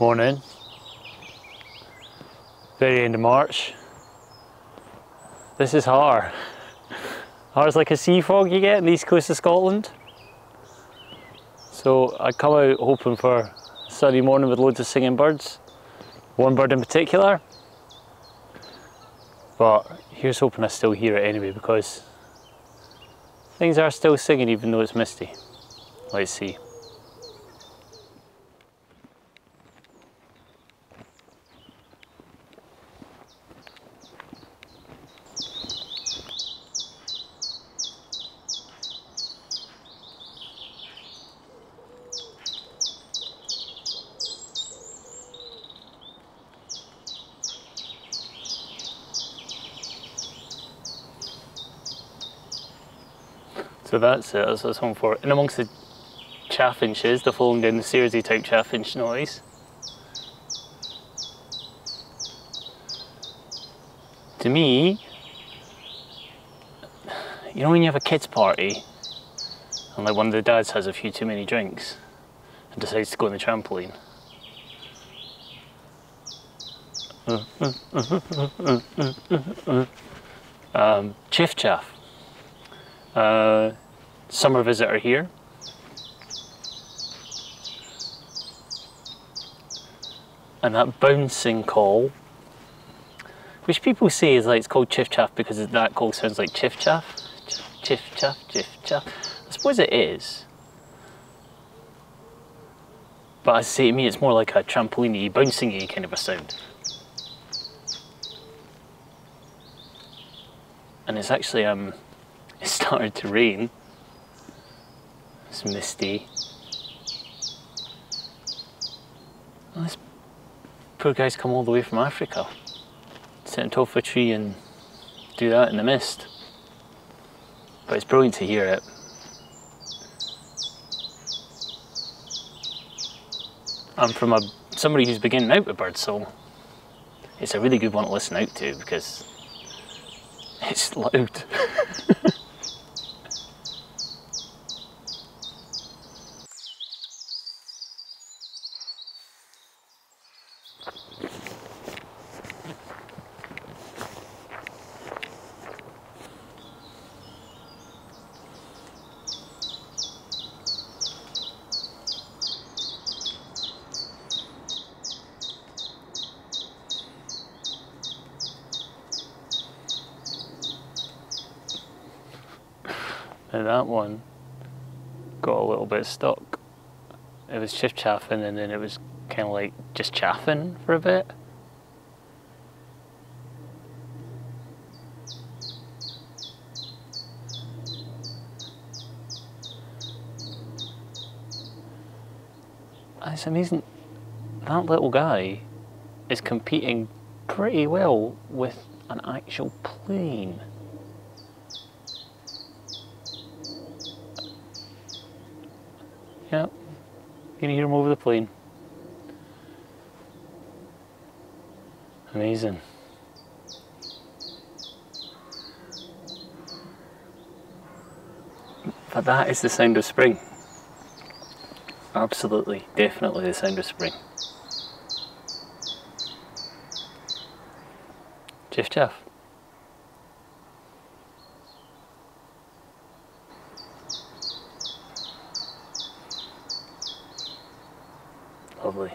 Morning. Very end of March. This is Har. Har's like a sea fog you get in the east coast of Scotland. So I come out hoping for a sunny morning with loads of singing birds. One bird in particular. But here's hoping I still hear it anyway, because things are still singing even though it's misty. Let's see. So that's it, that's what it's home for. In amongst the chaffinches, they're falling down the Searsy type chaffinch noise. To me, you know when you have a kids party and like one of the dads has a few too many drinks and decides to go on the trampoline. Chiff chaff. Summer visitor here. And that bouncing call, which people say is like it's called chiff chaff because that call sounds like chiff chaff. Chiff chaff, chiff chaff. I suppose it is. But as I say, to me it's more like a trampoline-y, bouncing-y kind of a sound. And it's actually it started to rain. It's misty. Well, this poor guy's come all the way from Africa. Sit on top of a tree and do that in the mist. But it's brilliant to hear it. I'm from somebody who's beginning out with birdsong. It's a really good one to listen out to because it's loud. Now that one got a little bit stuck. It was chiff chaffing and then it was kind of like just chaffing for a bit. It's amazing, that little guy is competing pretty well with an actual plane. Yep, you can hear him over the plane. Amazing. But that is the sound of spring. Absolutely, definitely the sound of spring. Chiff chaff. Lovely.